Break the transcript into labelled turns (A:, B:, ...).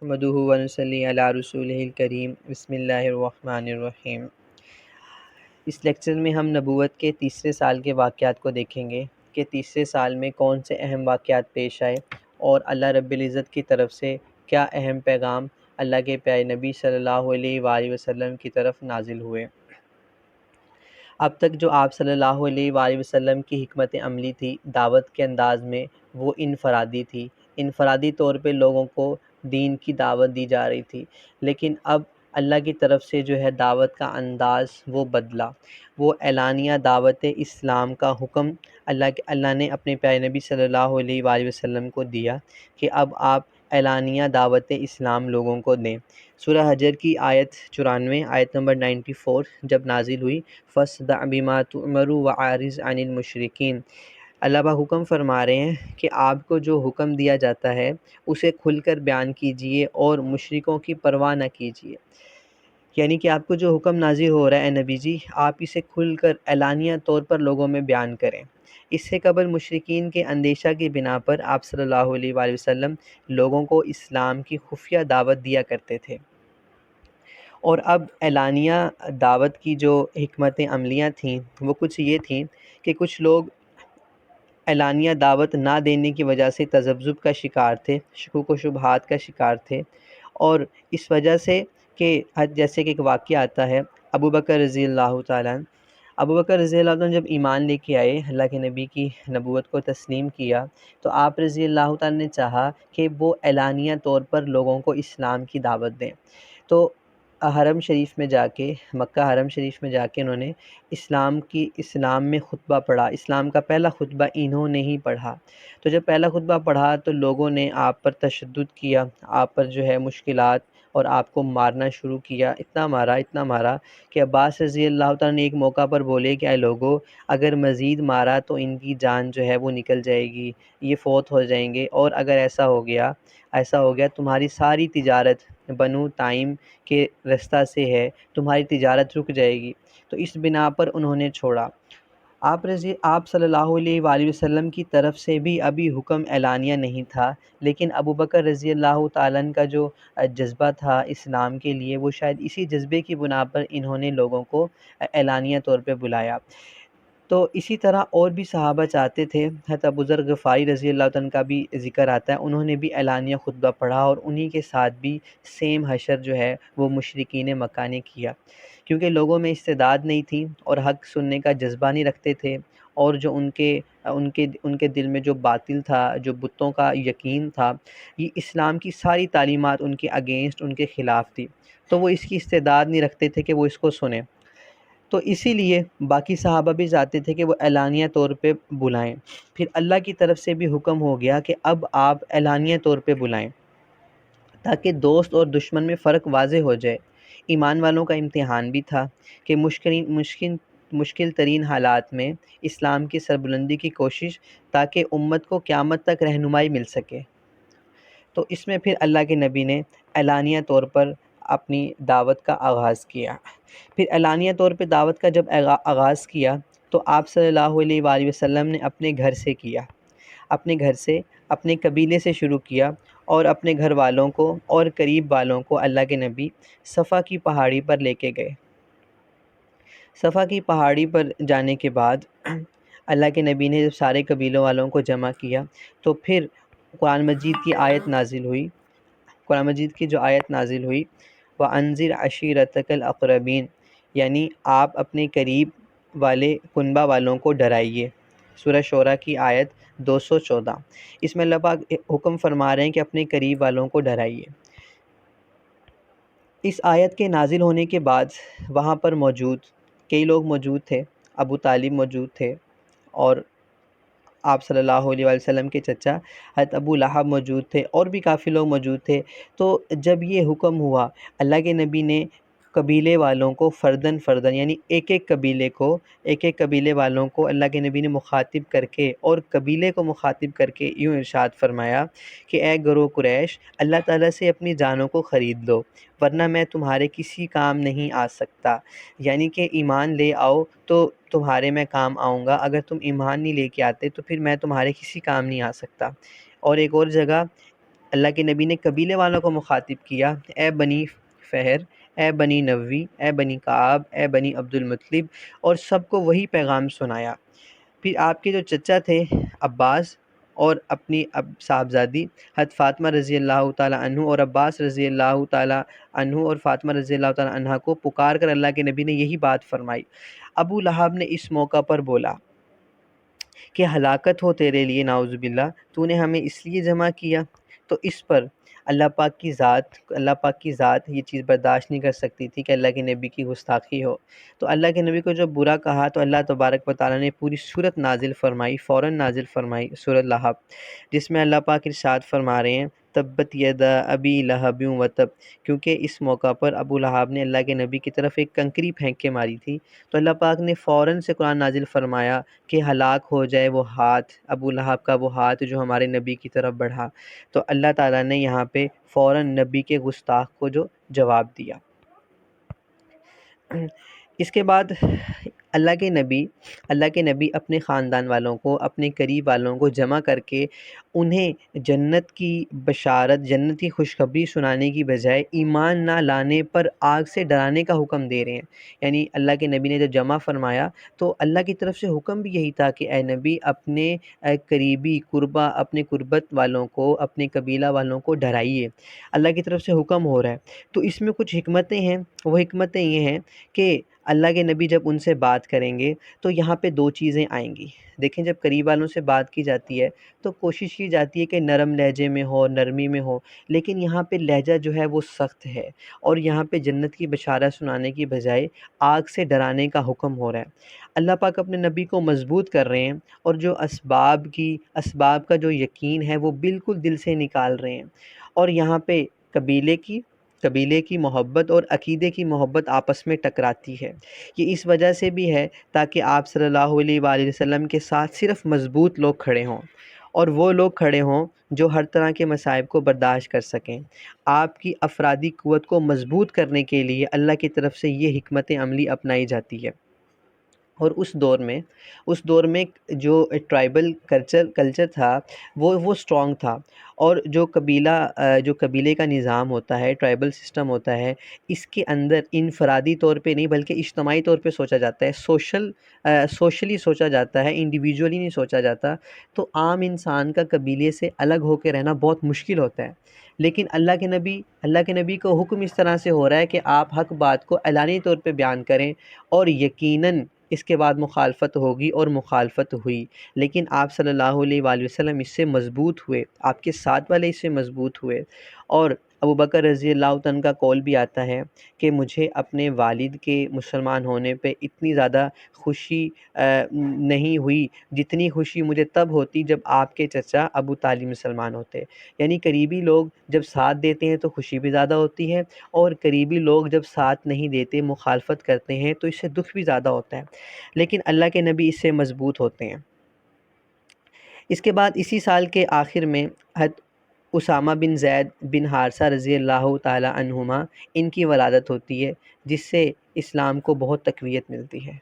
A: نحمده ونصلی علی رسولہ الکریم بسم اللہ الرحمن الرحیم۔ اس لیکچر میں ہم نبوت کے تیسرے سال کے واقعات کو دیکھیں گے کہ تیسرے سال میں کون سے اہم واقعات پیش آئے اور اللہ رب العزت کی طرف سے کیا اہم پیغام اللہ کے پیارے نبی صلی اللہ علیہ وآلہ وسلم کی طرف نازل ہوئے۔ اب تک جو آپ صلی اللہ علیہ وآلہ وسلم کی حکمت عملی تھی دعوت کے انداز میں، وہ انفرادی تھی۔ انفرادی طور پہ لوگوں کو دین کی دعوت دی جا رہی تھی، لیکن اب اللہ کی طرف سے جو ہے دعوت کا انداز وہ بدلا۔ وہ اعلانیہ دعوت اسلام کا حکم اللہ نے اپنے پیارے نبی صلی اللہ علیہ وآلہ وسلم کو دیا کہ اب آپ اعلانیہ دعوت اسلام لوگوں کو دیں۔ سورہ حجر کی آیت 94 آیت نمبر 94 جب نازل ہوئی، فَاصْدَعْ بِمَا تُؤْمَرُ وَأَعْرِضْ عَنِ الْمُشْرِكِينَ، اللہ با حکم فرما رہے ہیں کہ آپ کو جو حکم دیا جاتا ہے اسے کھل کر بیان کیجئے اور مشرکوں کی پرواہ نہ کیجئے۔ یعنی کہ آپ کو جو حکم نازل ہو رہا ہے اے نبی جی، آپ اسے کھل کر اعلانیہ طور پر لوگوں میں بیان کریں۔ اس سے قبل مشرکین کے اندیشہ کی بنا پر آپ صلی اللہ علیہ وآلہ وسلم لوگوں کو اسلام کی خفیہ دعوت دیا کرتے تھے، اور اب اعلانیہ دعوت کی جو حکمت عملیاں تھیں وہ کچھ یہ تھیں کہ کچھ لوگ اعلانیہ دعوت نہ دینے کی وجہ سے تذبذب کا شکار تھے، شکوک و شبہات کا شکار تھے، اور اس وجہ سے کہ جیسے کہ ایک واقعہ آتا ہے ابو بکر رضی اللہ تعالیٰ عنہ، ابو بکر رضی اللہ عنہ جب ایمان لے کے آئے، اللہ کے نبی کی نبوت کو تسلیم کیا، تو آپ رضی اللہ تعالیٰ نے چاہا کہ وہ اعلانیہ طور پر لوگوں کو اسلام کی دعوت دیں۔ تو حرم شریف میں جا کے، مکہ حرم شریف میں جا کے انہوں نے اسلام میں خطبہ پڑھا۔ اسلام کا پہلا خطبہ انہوں نے ہی پڑھا۔ تو جب پہلا خطبہ پڑھا تو لوگوں نے آپ پر تشدد کیا، آپ پر جو ہے مشکلات اور آپ کو مارنا شروع کیا، اتنا مارا کہ عباس رضی اللہ تعالیٰ نے ایک موقع پر بولے کہ اے لوگو، اگر مزید مارا تو ان کی جان جو ہے وہ نکل جائے گی، یہ فوت ہو جائیں گے، اور اگر ایسا ہو گیا تمہاری ساری تجارت بنو تائم کے رستہ سے ہے، تمہاری تجارت رک جائے گی۔ تو اس بنا پر انہوں نے چھوڑا۔ آپ صلی اللہ علیہ وآلہ وسلم کی طرف سے بھی ابھی حکم اعلانیہ نہیں تھا، لیکن ابو بکر رضی اللہ تعالیٰ عنہ کا جو جذبہ تھا اسلام کے لیے، وہ شاید اسی جذبے کی بنا پر انہوں نے لوگوں کو اعلانیہ طور پہ بلایا۔ تو اسی طرح اور بھی صحابہ چاہتے تھے، حضرت ابو ذر غفاری رضی اللہ عنہ کا بھی ذکر آتا ہے، انہوں نے بھی اعلانیہ خطبہ پڑھا اور انہی کے ساتھ بھی سیم حشر جو ہے وہ مشرکین مکہ نے کیا، کیونکہ لوگوں میں استعداد نہیں تھی اور حق سننے کا جذبہ نہیں رکھتے تھے، اور جو ان کے دل میں جو باطل تھا، جو بتوں کا یقین تھا، یہ اسلام کی ساری تعلیمات ان کے اگینسٹ، ان کے خلاف تھی، تو وہ اس کی استعداد نہیں رکھتے تھے کہ وہ اس کو سنیں۔ تو اسی لیے باقی صحابہ بھی چاہتے تھے کہ وہ اعلانیہ طور پہ بلائیں۔ پھر اللہ کی طرف سے بھی حکم ہو گیا کہ اب آپ اعلانیہ طور پہ بلائیں، تاکہ دوست اور دشمن میں فرق واضح ہو جائے۔ ایمان والوں کا امتحان بھی تھا کہ مشکل ترین حالات میں اسلام کی سربلندی کی کوشش، تاکہ امت کو قیامت تک رہنمائی مل سکے۔ تو اس میں پھر اللہ کے نبی نے اعلانیہ طور پر اپنی دعوت کا آغاز کیا۔ پھر اعلانیہ طور پہ دعوت کا جب آغاز کیا تو آپ صلی اللہ علیہ وآلہ وسلم نے اپنے گھر سے کیا، اپنے قبیلے سے شروع کیا، اور اپنے گھر والوں کو اور قریب والوں کو اللہ کے نبی صفا کی پہاڑی پر لے کے گئے۔ صفا کی پہاڑی پر جانے کے بعد اللہ کے نبی نے جب سارے قبیلوں والوں کو جمع کیا تو پھر قرآن مجید کی آیت نازل ہوئی۔ قرآن مجید کی جو آیت نازل ہوئی، وَأَنذِرْ عَشِيرَتَكَ الْأَقْرَبِينَ، یعنی آپ اپنے قریب والے کنبہ والوں کو ڈرائیے۔ سورہ شورى کی آیت 214، اس میں اللہ پاک حکم فرما رہے ہیں کہ اپنے قریب والوں کو ڈرائیے۔ اس آیت کے نازل ہونے کے بعد وہاں پر کئی لوگ موجود تھے، ابو طالب موجود تھے، اور آپ صلی اللہ علیہ وآلہ وسلم کے چچا حضرت ابو لہب موجود تھے، اور بھی کافی لوگ موجود تھے۔ تو جب یہ حکم ہوا، اللہ کے نبی نے قبیلے والوں کو فرداً یعنی ایک ایک قبیلے والوں کو اللہ کے نبی نے مخاطب کر کے اور قبیلے کو مخاطب کر کے یوں ارشاد فرمایا کہ اے گروہ قریش، اللہ تعالیٰ سے اپنی جانوں کو خرید لو، ورنہ میں تمہارے کسی کام نہیں آ سکتا۔ یعنی کہ ایمان لے آؤ تو تمہارے میں کام آؤں گا، اگر تم ایمان نہیں لے کے آتے تو پھر میں تمہارے کسی کام نہیں آ سکتا۔ اور ایک اور جگہ اللہ کے نبی نے قبیلے والوں کو مخاطب کیا، اے بنی فہر، اے بنی نوی، اے بنی کعب، اے بنی عبد المطلب، اور سب کو وہی پیغام سنایا۔ پھر آپ کے جو چچا تھے عباس اور اپنی صاحبزادی حضرت فاطمہ رضی اللہ تعالیٰ عنہ اور عباس رضی اللہ تعالیٰ عنہ اور فاطمہ رضی اللہ تعالیٰ عنہ کو پکار کر اللہ کے نبی نے یہی بات فرمائی۔ ابو لہب نے اس موقع پر بولا کہ ہلاکت ہو تیرے لیے، نعوذ باللہ، تو نے ہمیں اس لیے جمع کیا۔ تو اس پر اللہ پاک کی ذات یہ چیز برداشت نہیں کر سکتی تھی کہ اللہ کے نبی کی گستاخی ہو۔ تو اللہ کے نبی کو جب برا کہا تو اللہ تبارک و تعالیٰ نے پوری سورت نازل فرمائی، فوراً نازل فرمائی، سورت لہب، جس میں اللہ پاک ارشاد فرما رہے ہیں تبت یدا ابی لہب و تب، کیونکہ اس موقع پر ابو لہب نے اللہ کے نبی کی طرف ایک کنکری پھینک کے ماری تھی، تو اللہ پاک نے فوراً سے قرآن نازل فرمایا کہ ہلاک ہو جائے وہ ہاتھ، ابو لہب کا وہ ہاتھ جو ہمارے نبی کی طرف بڑھا۔ تو اللہ تعالیٰ نے یہاں پہ فوراً نبی کے گستاخ کو جو جواب دیا۔ اس کے بعد اللہ کے نبی اپنے خاندان والوں کو، اپنے قریب والوں کو جمع کر کے انہیں جنت کی بشارت، جنت کی خوشخبری سنانے کی بجائے ایمان نہ لانے پر آگ سے ڈرانے کا حکم دے رہے ہیں۔ یعنی اللہ کے نبی نے جب جمع فرمایا تو اللہ کی طرف سے حکم بھی یہی تھا کہ اے نبی اپنے قریبی قربا، اپنے قربت والوں کو، اپنے قبیلہ والوں کو ڈرائیے، اللہ کی طرف سے حکم ہو رہا ہے۔ تو اس میں کچھ حکمتیں ہیں، وہ حکمتیں یہ ہیں کہ اللہ کے نبی جب ان سے بات کریں گے تو یہاں پہ دو چیزیں آئیں گی۔ دیکھیں جب قریب والوں سے بات کی جاتی ہے تو کوشش کی جاتی ہے کہ نرم لہجے میں ہو، نرمی میں ہو، لیکن یہاں پہ لہجہ جو ہے وہ سخت ہے، اور یہاں پہ جنت کی بشارت سنانے کی بجائے آگ سے ڈرانے کا حکم ہو رہا ہے۔ اللہ پاک اپنے نبی کو مضبوط کر رہے ہیں، اور جو اسباب کا جو یقین ہے وہ بالکل دل سے نکال رہے ہیں، اور یہاں پہ قبیلے کی محبت اور عقیدے کی محبت آپس میں ٹکراتی ہے۔ یہ اس وجہ سے بھی ہے تاکہ آپ صلی اللہ علیہ وآلہ وسلم کے ساتھ صرف مضبوط لوگ کھڑے ہوں، اور وہ لوگ کھڑے ہوں جو ہر طرح کے مصائب کو برداشت کر سکیں۔ آپ کی افرادی قوت کو مضبوط کرنے کے لیے اللہ کی طرف سے یہ حکمت عملی اپنائی جاتی ہے۔ اور اس دور میں جو ٹرائبل کلچر تھا وہ اسٹرانگ تھا، اور جو قبیلے کا نظام ہوتا ہے، ٹرائبل سسٹم ہوتا ہے، اس کے اندر انفرادی طور پہ نہیں بلکہ اجتماعی طور پہ سوچا جاتا ہے، سوشلی سوچا جاتا ہے، انڈیویجولی نہیں سوچا جاتا۔ تو عام انسان کا قبیلے سے الگ ہو کے رہنا بہت مشکل ہوتا ہے، لیکن اللہ کے نبی کو حکم اس طرح سے ہو رہا ہے کہ آپ حق بات کو اعلانی طور پہ بیان کریں، اور یقیناً اس کے بعد مخالفت ہوگی، اور مخالفت ہوئی، لیکن آپ صلی اللہ علیہ وآلہ وسلم اس سے مضبوط ہوئے، آپ کے ساتھ والے اس سے مضبوط ہوئے۔ اور ابو بکر رضی اللہ عنہ کا قول بھی آتا ہے کہ مجھے اپنے والد کے مسلمان ہونے پہ اتنی زیادہ خوشی نہیں ہوئی جتنی خوشی مجھے تب ہوتی جب آپ کے چچا ابو طالب مسلمان ہوتے۔ یعنی قریبی لوگ جب ساتھ دیتے ہیں تو خوشی بھی زیادہ ہوتی ہے، اور قریبی لوگ جب ساتھ نہیں دیتے، مخالفت کرتے ہیں، تو اس سے دکھ بھی زیادہ ہوتا ہے، لیکن اللہ کے نبی اس سے مضبوط ہوتے ہیں۔ اس کے بعد اسی سال کے آخر میں حضرت اسامہ بن زید بن حارثہ رضی اللہ تعالی عنہما ان کی ولادت ہوتی ہے، جس سے اسلام کو بہت تقویت ملتی ہے۔